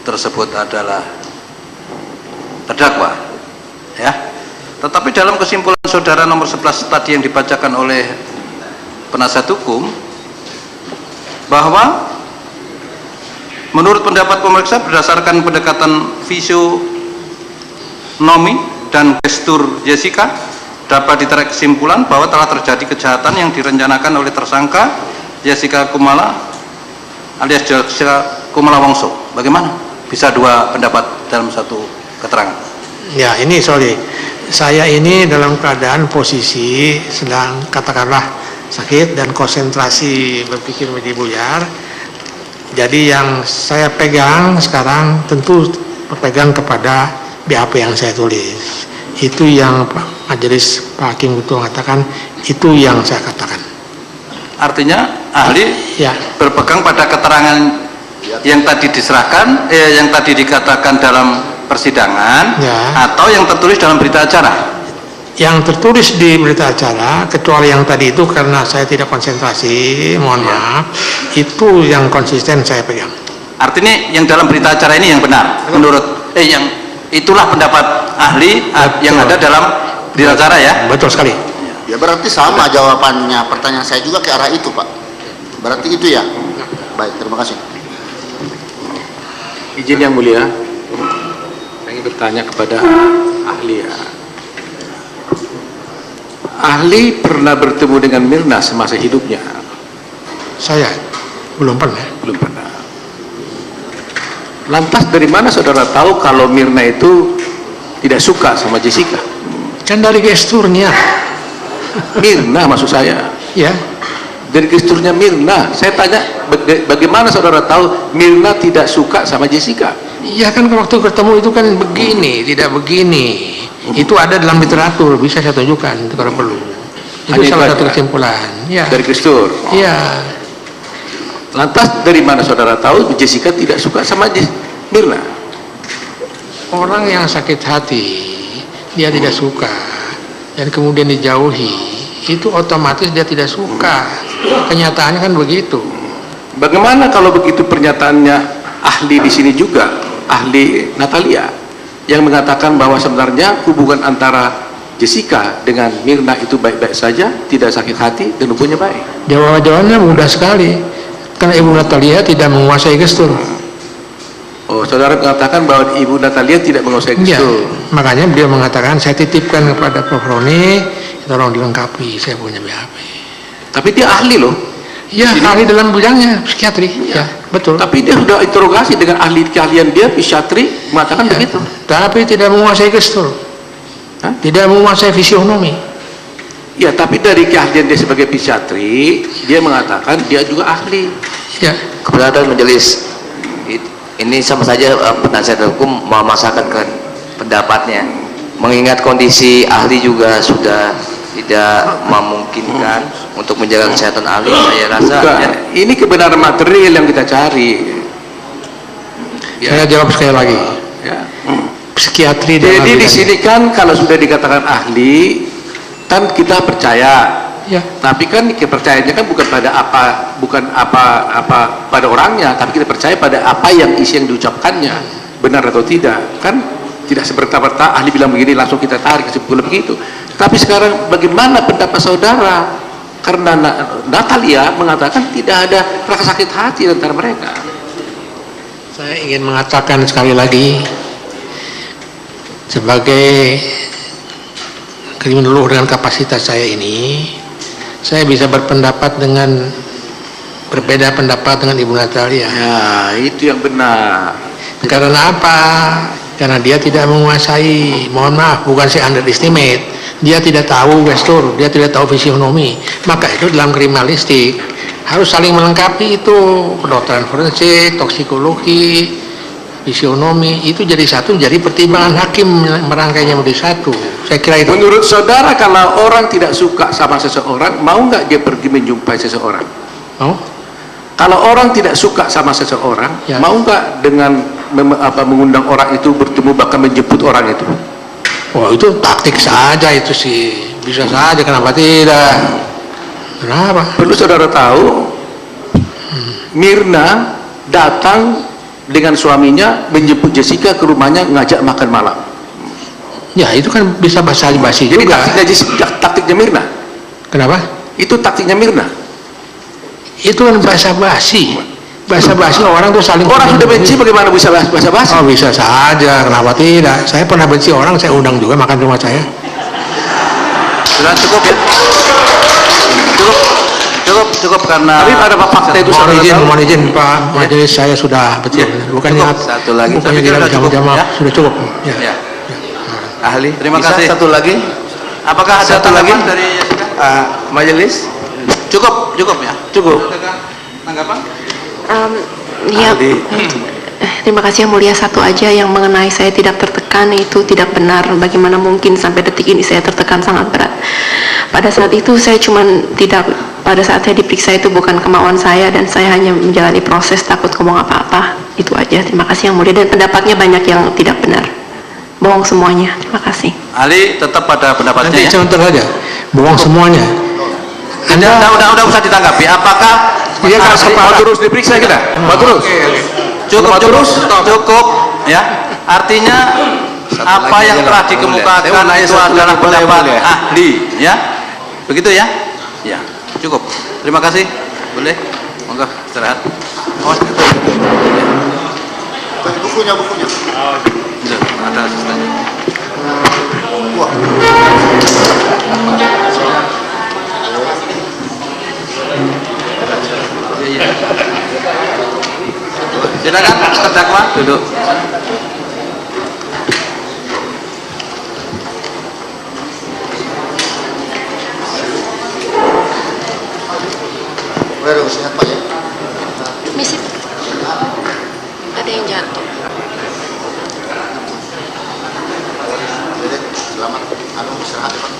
tersebut adalah terdakwa, ya. Tetapi dalam kesimpulan saudara nomor 11 tadi yang dibacakan oleh penasihat hukum, bahwa menurut pendapat pemeriksa berdasarkan pendekatan fisionomi dan gestur Jessica dapat ditarik kesimpulan bahwa telah terjadi kejahatan yang direncanakan oleh tersangka Jessica Kumala alias Jessica Kumala Wongso. Bagaimana bisa dua pendapat dalam satu keterangan? Ya, ini sorry, saya ini dalam keadaan posisi sedang katakanlah sakit dan konsentrasi berpikir menjadi buyar. Jadi yang saya pegang sekarang tentu berpegang kepada BAP yang saya tulis. Itu yang majelis Pak Hakim itu mengatakan, itu yang saya katakan. Artinya ahli ya berpegang pada keterangan yang tadi diserahkan, yang tadi dikatakan dalam persidangan, ya, atau yang tertulis dalam berita acara? Yang tertulis di berita acara, kecuali yang tadi itu karena saya tidak konsentrasi, mohon maaf, itu yang konsisten saya pegang. Artinya yang dalam berita acara ini yang benar, menurut yang itulah pendapat ahli. Betul. Yang ada dalam berita acara, ya? Betul sekali. Ya berarti sama jawabannya, pertanyaan saya juga ke arah itu, Pak. Berarti itu ya? Baik, terima kasih. Izin yang mulia, saya ingin bertanya kepada ahli, ya. Ahli pernah bertemu dengan Mirna semasa hidupnya? Saya belum pernah. Belum pernah. Lantas dari mana saudara tahu kalau Mirna itu tidak suka sama Jessica? Kan dari gesturnya. Mirna maksud saya. Ya. Dari gesturnya Mirna. Saya tanya, bagaimana saudara tahu Mirna tidak suka sama Jessica? Iya kan waktu ketemu itu kan begini, tidak begini. Itu ada dalam literatur, bisa saya tunjukkan itu kalau perlu. Itu salah satu kesimpulan. Ya. Dari gestur. Iya. Lantas dari mana saudara tahu Jessica tidak suka sama Mirna? Orang yang sakit hati, dia tidak suka, dan kemudian dijauhi, itu otomatis dia tidak suka. Kenyataannya kan begitu. Bagaimana kalau begitu pernyataannya ahli di sini juga, ahli Natalia, yang mengatakan bahwa sebenarnya hubungan antara Jessica dengan Mirna itu baik-baik saja, tidak sakit hati, dan hubungannya baik? Jawabannya mudah sekali. Karena Ibu Natalia tidak menguasai gestur. Oh, saudara mengatakan bahwa Ibu Natalia tidak menguasai gestur. Ya, makanya beliau mengatakan, saya titipkan kepada Prof. Roni, tolong dilengkapi, saya punya BAP. Tapi dia ahli loh. Ya, ahli dalam bidangnya, psikiatri. Ya, betul. Tapi dia sudah interogasi dengan ahli keahlian dia, psikiatri, mengatakan ya, begitu. Tapi tidak menguasai gestur. Hah? Tidak menguasai fisionomi. Ya, tapi dari keahlian dia sebagai psikiatri, dia mengatakan dia juga ahli. Ya. Kebenaran majelis, ini sama saja penasihat hukum memaksakan ke pendapatnya, mengingat kondisi ahli juga sudah tidak memungkinkan untuk menjaga kesehatan ahli. Saya rasa ya, ini kebenaran material yang kita cari. Ya. Saya jawab sekali lagi. Ya. Psikiatri. Jadi di sini kan kalau sudah dikatakan ahli, kan kita percaya. Ya. Tapi kan kepercayaannya kan bukan apa pada orangnya, tapi kita percaya pada apa yang isi yang diucapkannya, benar atau tidak. Kan tidak seperti-merta ahli bilang begini langsung kita tarik kesimpulan begitu. Tapi sekarang bagaimana pendapat saudara? Karena Natalia mengatakan tidak ada rasa sakit hati antara mereka. Saya ingin mengatakan sekali lagi, sebagai kriminolog dengan kapasitas saya ini, saya bisa berpendapat dengan berbeda pendapat dengan Ibu Natalia. Ya, itu yang benar. Karena apa? Karena dia tidak menguasai, mohon maaf, bukan saya underestimate, dia tidak tahu gestur, dia tidak tahu fisionomi. Maka itu dalam kriminalistik harus saling melengkapi itu, kedokteran forensik, toksikologi, fisionomi, itu jadi satu, jadi pertimbangan hakim merangkainya menjadi satu. Saya kira itu. Menurut saudara, kalau orang tidak suka sama seseorang, mau nggak dia pergi menjumpai seseorang? Mau? Kalau orang tidak suka sama seseorang, ya, mau nggak dengan mengundang orang itu bertemu, bahkan menjemput orang itu? Wah, itu taktik saja itu sih, bisa saja, kenapa tidak? Kenapa? Perlu saudara tahu, Mirna datang dengan suaminya menjemput Jessica ke rumahnya ngajak makan malam. Ya, itu kan bisa basa-basi Ini juga. taktiknya Mirna. Kenapa? Itu taktiknya Mirna. Itu kan basa-basi. Basa-basi orang tuh saling... Orang sudah benci bagaimana bisa basa-basi? Oh, bisa saja, kenapa tidak? Saya pernah benci orang, saya undang juga makan rumah saya. Sudah cukup ya? Cukup karena... Tapi ada fakta itu Mohon izin Pak Majelis, saya sudah betul. Bukannya Cukup. Satu lagi. Bukannya Saya pikir tidak sudah cukup, jamaah, ya? sudah cukup. Ya. Ya. Ahli, Terima bisa kasih. satu lagi. Apakah ada Satu lagi? tanggapan dari Jessica? Majelis? Cukup ya? Cukup. Tanggapan? Ya, Ahli. terima kasih Yang Mulia. Satu aja yang mengenai saya tidak tertekan, itu tidak benar. Bagaimana mungkin sampai detik ini saya tertekan sangat berat. Pada saat itu saya pada saat saya diperiksa itu bukan kemauan saya, dan saya hanya menjalani proses, takut ngomong apa-apa. Itu aja. Terima kasih Yang Mulia. Dan pendapatnya banyak yang tidak benar. Bohong semuanya. Terima kasih. Ahli tetap pada pendapatnya Nanti ya? contoh aja, bohong semuanya. Udah usah ditanggapi. Apakah Iya, kalau kepala Terus diperiksa kita. Terus. cukup ya? Artinya apa lagi yang aja telah lah, dikemukakan boleh. Saya mau nanya itu satu adalah lagi, boleh, pendapat boleh. ahli ya? Begitu ya? Ya, cukup. Terima kasih. Boleh? Monggo istirahat. Awas. Bukunya. Sudah, ada asistennya. Wah. Iya. Silakan terdakwa duduk. Waduh, sehat Pak ya. Misi. Ada yang jatuh. Jadi, selamat istirahat ya Pak.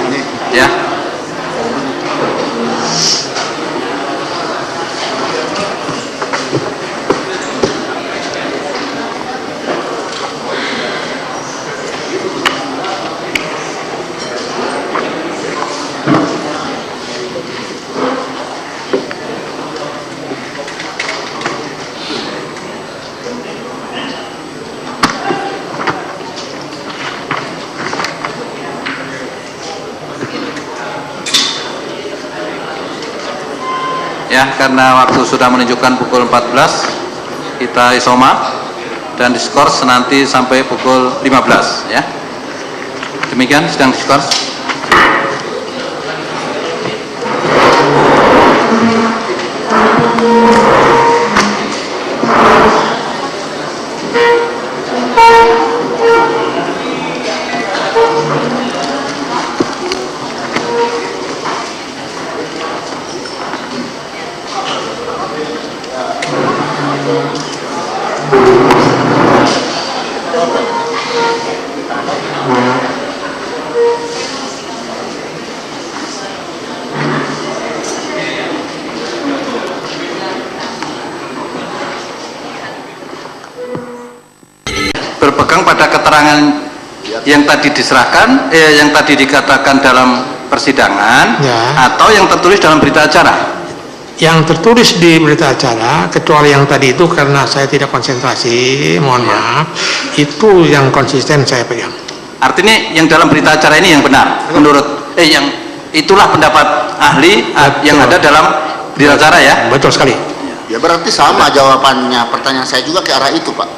Ini Ya. Ya, karena waktu sudah menunjukkan pukul 14, kita isoma dan diskors nanti sampai pukul 15 ya. Demikian sedang diskors. Berpegang pada keterangan yang tadi diserahkan, yang tadi dikatakan dalam persidangan, Ya. atau yang tertulis dalam berita acara. Yang tertulis di berita acara, kecuali yang tadi itu karena saya tidak konsentrasi, mohon maaf, itu yang konsisten saya pegang. Artinya yang dalam berita acara ini yang benar, menurut yang itulah pendapat ahli yang ada dalam berita acara ya. Betul sekali. ya berarti sama jawabannya pertanyaan saya juga ke arah itu Pak.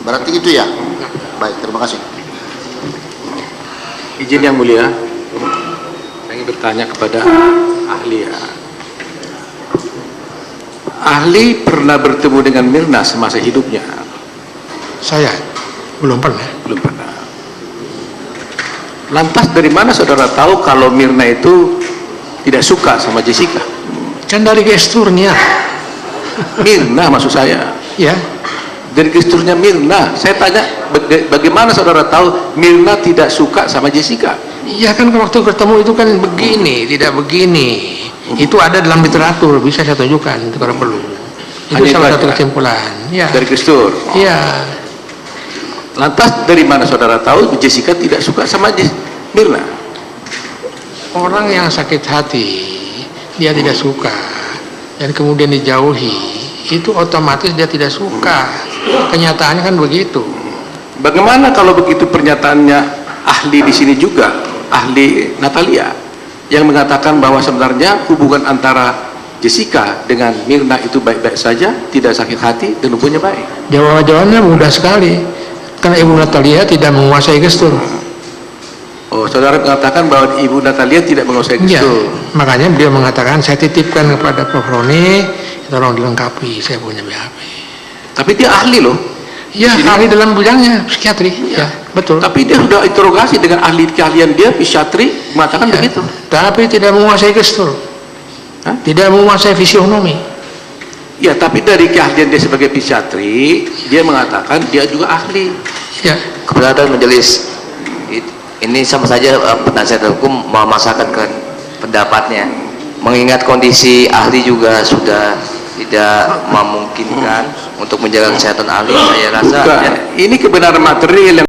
Berarti itu ya. Baik, terima kasih. Izin Yang Mulia, saya ingin bertanya kepada ahli ya. Ahli pernah bertemu dengan Mirna semasa hidupnya? Saya belum pernah. Belum pernah. Lantas dari mana saudara tahu kalau Mirna itu tidak suka sama Jessica? Kan dari gesturnya. Mirna maksud saya. Ya. Dari gesturnya Mirna. Saya tanya bagaimana saudara tahu Mirna tidak suka sama Jessica? Iya kan waktu ketemu itu kan begini, tidak begini. Itu ada dalam literatur, bisa saya tunjukkan itu kalau perlu. Itu Hanya salah itu satu aja? kesimpulan. Ya. Dari gestur. Iya. Lantas dari mana saudara tahu Jessica tidak suka sama Mirna? orang yang sakit hati, dia tidak suka, dan kemudian dijauhi, itu otomatis dia tidak suka. Kenyataannya kan begitu. Bagaimana kalau begitu pernyataannya ahli di sini juga, ahli Natalia, yang mengatakan bahwa sebenarnya hubungan antara Jessica dengan Mirna itu baik-baik saja, tidak sakit hati, dan hubungannya baik. Jawabannya mudah sekali, karena Ibu Natalia tidak menguasai gestur. Oh, saudara mengatakan bahwa Ibu Natalia tidak menguasai Iya, gestur. makanya beliau mengatakan, saya titipkan kepada Prof. Roni, tolong dilengkapi, saya punya BAP. Tapi dia ahli loh. Ya, ahli dalam bidangnya, psikiatri, ya, betul. Tapi dia sudah interogasi dengan ahli keahlian dia, psikiatri, mengatakan Ya, begitu. tapi tidak menguasai gestur. Hah? Tidak menguasai fisionomi. Ya, tapi dari keahlian dia sebagai psikiatri, dia mengatakan dia juga ahli. Ya, Keberatan majelis, ini sama saja penasihat hukum memaksakan ke pendapatnya, mengingat kondisi ahli juga sudah tidak memungkinkan untuk menjaga kesehatan ahli. Saya rasa Bukan. Ini kebenaran material yang